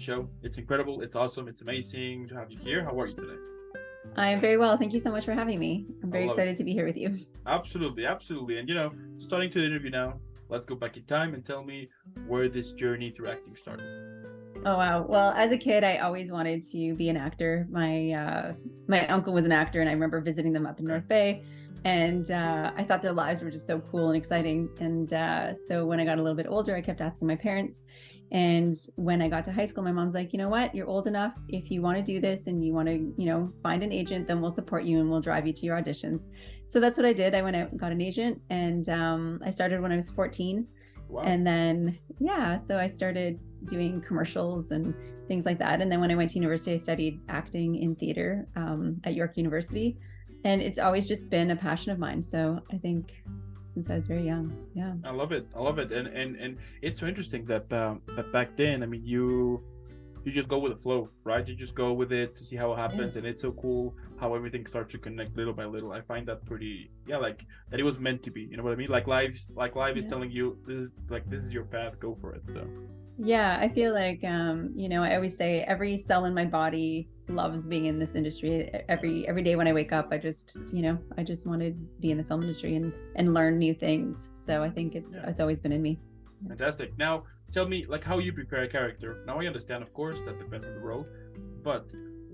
show. It's incredible. It's awesome. It's amazing to have you here. How are you today? I'm very well. Thank you so much for having me. I'm I very love it. excited to be here with you. Absolutely, absolutely. And starting to the interview now, let's go back in time and tell me where this journey through acting started. Oh wow. Well, as a kid, I always wanted to be an actor. My uncle was an actor, and I remember visiting them up in Okay. North Bay, and I thought their lives were just so cool and exciting. And so when I got a little bit older, I kept asking my parents. And when I got to high school, my mom's like, you know what? You're old enough. If you want to do this and you want to, find an agent, then we'll support you and we'll drive you to your auditions. So that's what I did. I went out and got an agent, and I started when I was 14. Wow. And then, yeah, so I started doing commercials and things like that. And then when I went to university, I studied acting in theater at York University. And it's always just been a passion of mine. So I think since I was very young. Yeah. I love it. I love it. And it's so interesting that back then, I mean, you just go with the flow, right? You just go with it to see how it happens, Yeah. and it's so cool how everything starts to connect little by little. I find that pretty, yeah, like that it was meant to be. You know what I mean? Like life is Yeah. telling you this is your path, go for it. So Yeah, I feel like I always say every cell in my body loves being in this industry. Every day when I wake up, I just want to be in the film industry and learn new things. So I think it's yeah, it's always been in me. fantastic. Now tell me like how you prepare a character. Now I understand, of course, that depends on the role, but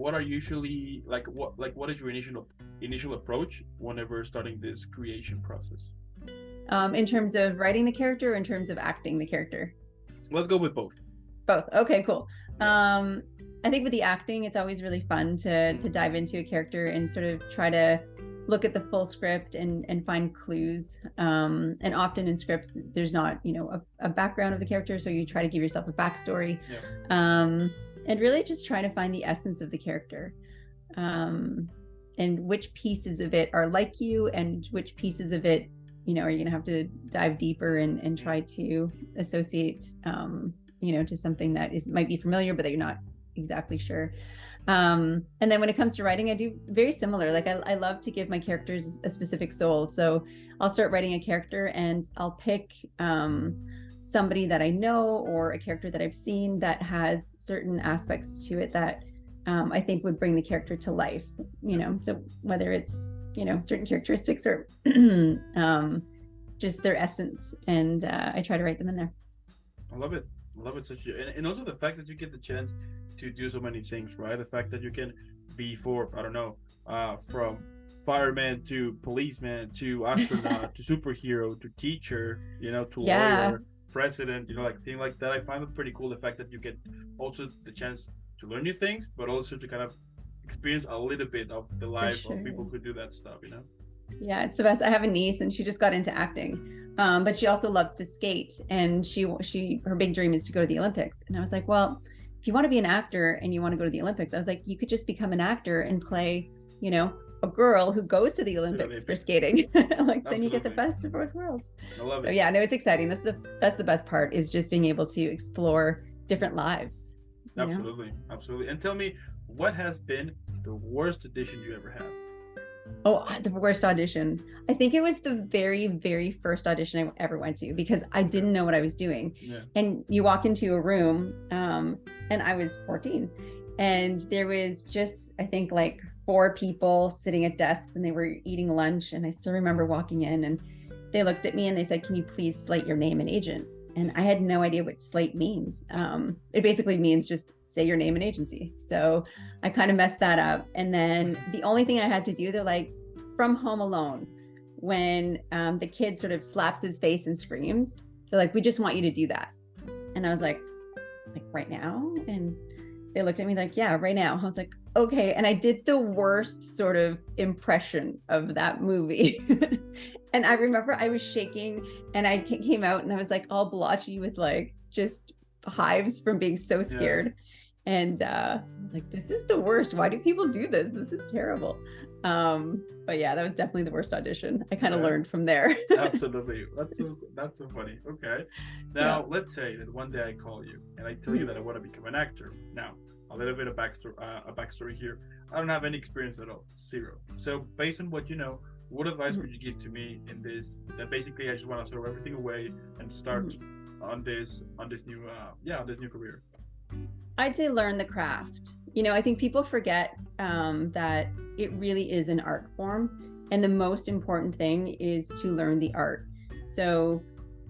what are usually what is your initial approach whenever starting this creation process? In terms of writing the character or in terms of acting the character? Let's go with both. Both. Okay, cool. Yeah. I think with the acting, it's always really fun to dive into a character and sort of try to look at the full script and find clues. And often in scripts, there's not, a background of the character, so you try to give yourself a backstory, Yeah. and really just try to find the essence of the character, and which pieces of it are like you, and which pieces of it, are you going to have to dive deeper and try to associate, to something that might be familiar, but that you're not exactly sure. And then when it comes to writing, I do very similar. Like I love to give my characters a specific soul. So I'll start writing a character and I'll pick somebody that I know or a character that I've seen that has certain aspects to it that I think would bring the character to life. So whether it's certain characteristics or just their essence, and I try to write them in there. I love it. I love it. And also the fact that you get the chance to do so many things, right? The fact that you can be I don't know, from fireman to policeman to astronaut to superhero to teacher, to Yeah, lawyer, president, like thing like that. I find it pretty cool. The fact that you get also the chance to learn new things, but also to kind of experience a little bit of the for life of sure. people who do that stuff. Yeah, it's the best. I have a niece and she just got into acting. But she also loves to skate, and her big dream is to go to the Olympics. And I was like, well, if you want to be an actor and you want to go to the Olympics, I was like, you could just become an actor and play, a girl who goes to the Olympics for skating. Like then you get the Absolutely. best of both worlds. I love So it. yeah, no, it's exciting. That's the best part, is just being able to explore different lives. Absolutely. Absolutely. And tell me, what has been the worst audition you ever had? Oh, the worst audition. I think it was the very, very first audition I ever went to, because I didn't know what I was doing. Yeah. And you walk into a room, and I was 14, and there was just, I think, like 4 people sitting at desks, and they were eating lunch. And I still remember walking in, and they looked at me and they said, "Can you please slate your name and agent?" And I had no idea what slate means. It basically means just say your name and agency. So I kind of messed that up. And then the only thing I had to do, they're like, from Home Alone, when the kid sort of slaps his face and screams, they're like, "We just want you to do that." And I was like right now? And they looked at me like, "Yeah, right now." I was like, okay. And I did the worst sort of impression of that movie. And I remember I was shaking, and I came out and I was like all blotchy with like just hives from being so scared. And I was like, this is the worst. Why do people do this? This is terrible. But yeah, that was definitely the worst audition. I kind of learned from there. Absolutely. That's so funny. Okay. Now let's say that one day I call you and I tell you that I want to become an actor. Now, a little bit of backstory here. I don't have any experience at all. Zero. So based on what you know, what advice would you give to me in this? That basically I just want to throw everything away and start on this new career. I'd say learn the craft. I think people forget that it really is an art form, and the most important thing is to learn the art. So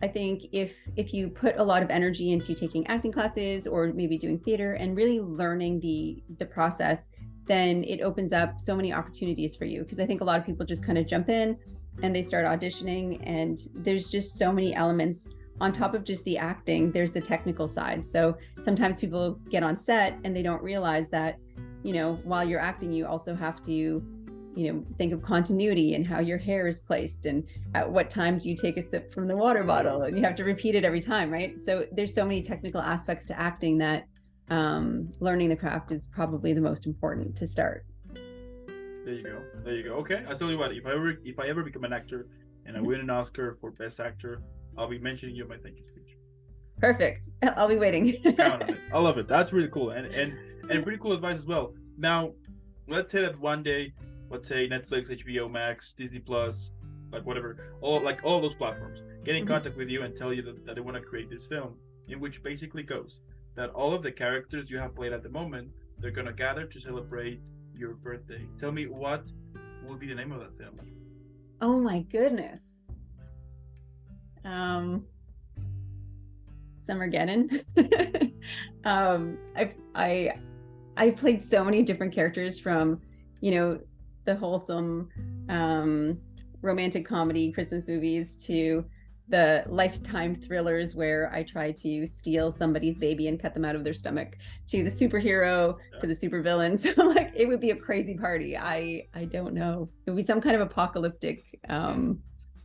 I think if you put a lot of energy into taking acting classes or maybe doing theater and really learning the process, then it opens up so many opportunities for you. Because I think a lot of people just kind of jump in and they start auditioning, and there's just so many elements on top of just the acting. There's the technical side. So sometimes people get on set and they don't realize that, while you're acting, you also have to, think of continuity and how your hair is placed and at what time do you take a sip from the water bottle, and you have to repeat it every time, right? So there's so many technical aspects to acting that learning the craft is probably the most important to start. There you go. Okay, I'll tell you what, if I ever become an actor and I win an Oscar for Best Actor, I'll be mentioning you in my thank you speech. Perfect. I'll be waiting. Count on it. I love it. That's really cool, and pretty cool advice as well. Now, let's say that one day, let's say Netflix, HBO Max, Disney Plus, like whatever, all those platforms get in contact with you and tell you that they want to create this film, in which basically goes that all of the characters you have played at the moment, they're gonna gather to celebrate your birthday. Tell me, what will be the name of that film? Oh my goodness. Summergeddon. I played so many different characters, from the wholesome romantic comedy Christmas movies to the lifetime thrillers where I try to steal somebody's baby and cut them out of their stomach, to the superhero, to the supervillain. So like, it would be a crazy party. I don't know. It would be some kind of apocalyptic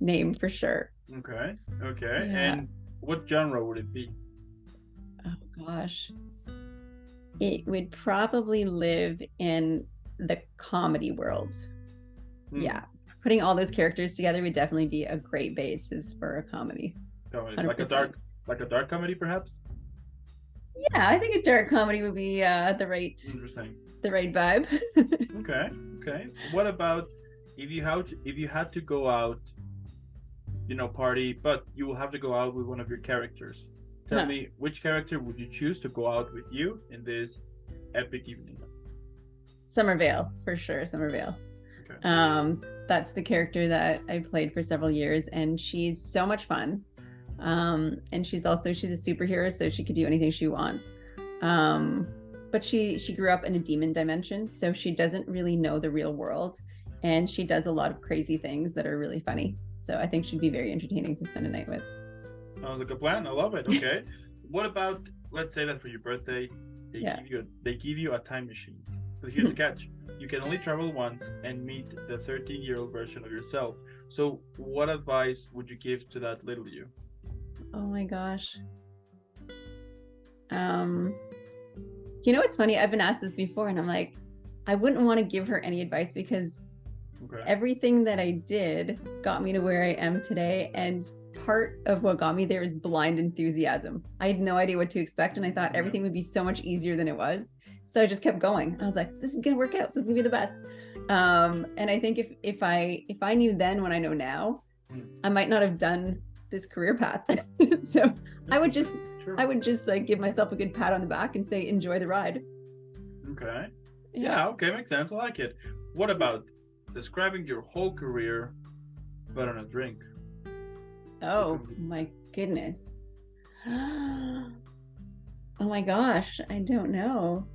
name for sure. Okay. Yeah. And what genre would it be? Oh gosh. It would probably live in the comedy world. Yeah. Putting all those characters together would definitely be a great basis for a comedy. Like a dark comedy, perhaps? Yeah, I think a dark comedy would be the right vibe. Okay. What about if you had to go out, party, but you will have to go out with one of your characters? Tell me, which character would you choose to go out with you in this epic evening? Summervale, for sure. Summervale. Okay. That's the character that I played for several years, and she's so much fun. And she's a superhero, so she could do anything she wants. But she grew up in a demon dimension, so she doesn't really know the real world, and she does a lot of crazy things that are really funny. So I think she'd be very entertaining to spend a night with. Sounds like a plan. I love it. Okay. What about, let's say that for your birthday, they give you a time machine. But here's the catch. You can only travel once and meet the 13-year-old version of yourself. So what advice would you give to that little you? Oh my gosh. It's funny. I've been asked this before, and I'm like, I wouldn't want to give her any advice, because everything that I did got me to where I am today. And part of what got me there is blind enthusiasm. I had no idea what to expect, and I thought everything would be so much easier than it was. So I just kept going. I was like, this is gonna work out. This is gonna be the best. And I think if I knew then what I know now, I might not have done this career path. So I would just like give myself a good pat on the back and say, enjoy the ride. Okay. Yeah. Okay. Makes sense. I like it. What about describing your whole career, but on a drink? Oh my goodness. Oh my gosh. I don't know.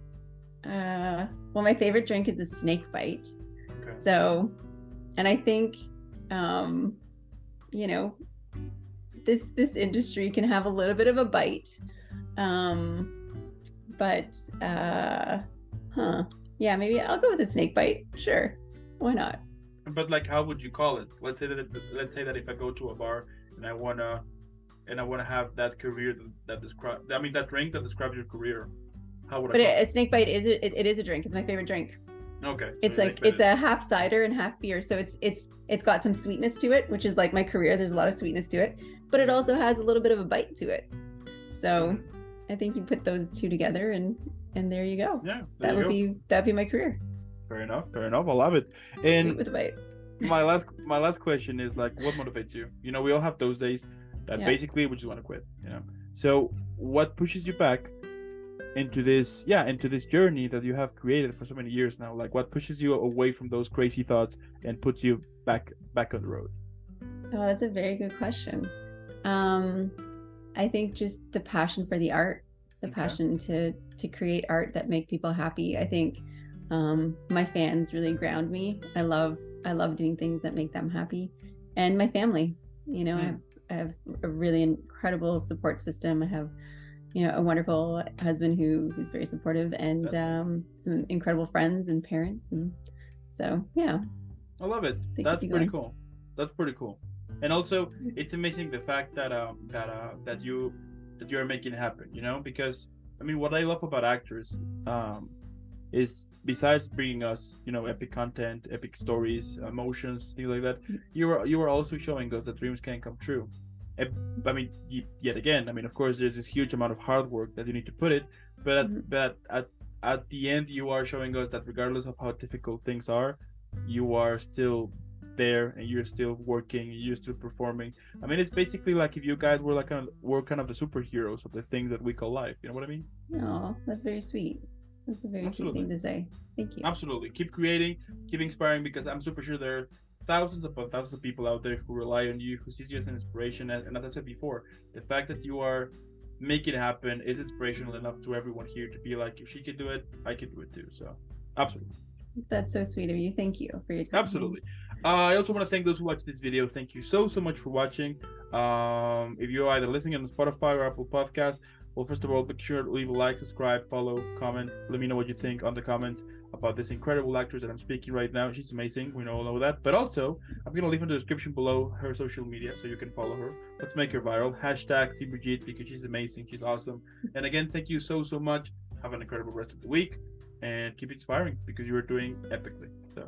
Well, my favorite drink is a snake bite. Okay. So, and I think, this industry can have a little bit of a bite. Maybe I'll go with a snake bite. Sure. Why not? But like, how would you call it? Let's say that if I go to a bar and I wanna have that career that drink that describes your career. How would a snake bite is it is a drink. It's my favorite drink. Okay. So it's a half cider and half beer, so it's got some sweetness to it, which is like my career. There's a lot of sweetness to it, but it also has a little bit of a bite to it. So I think you put those two together, and there you go. Yeah, that'd be my career. Fair enough. I love it. And sweet with a bite. my last question is like, what motivates you? We all have those days that basically we just want to quit. So what pushes you back into this journey that you have created for so many years now? Like, what pushes you away from those crazy thoughts and puts you back on the road? Oh, that's a very good question. I think just the passion for the art, the passion to create art that make people happy. I think my fans really ground me. I love doing things that make them happy, and my family. You know, I have a really incredible support system. I have, you know, a wonderful husband who's very supportive, and some incredible friends and parents, and so yeah. I love it. That's pretty cool. That's pretty cool. And also, it's amazing the fact that that you are making it happen. You know, because I mean, what I love about actors is, besides bringing us, you know, epic content, epic stories, emotions, things like that, you are also showing us that dreams can come true. I mean, yet again, I mean, of course, there's this huge amount of hard work that you need to put it, but at the end, you are showing us that regardless of how difficult things are, you are still there and you're still working, you're still performing. I mean, it's basically like if you guys were like kind of the superheroes of the things that we call life. You know what I mean? Oh, that's very sweet. That's a very sweet thing to say. Thank you. Absolutely. Keep creating, keep inspiring, because I'm super sure there are thousands upon thousands of people out there who rely on you, who sees you as an inspiration. And as I said before, the fact that you are making it happen is inspirational enough to everyone here to be like, if she can do it, I can do it too. So, absolutely. That's so sweet of you. Thank you for your time. Absolutely. I also want to thank those who watched this video. Thank you so much for watching. If you're either listening on Spotify or Apple Podcasts, well, first of all, make sure to leave a like, subscribe, follow, comment. Let me know what you think on the comments about this incredible actress that I'm speaking right now. She's amazing. We all know that. But also, I'm going to leave in the description below her social media so you can follow her. Let's make her viral. # Team Brigitte, because she's amazing. She's awesome. And again, thank you so much. Have an incredible rest of the week. And keep inspiring, because you are doing epically. So.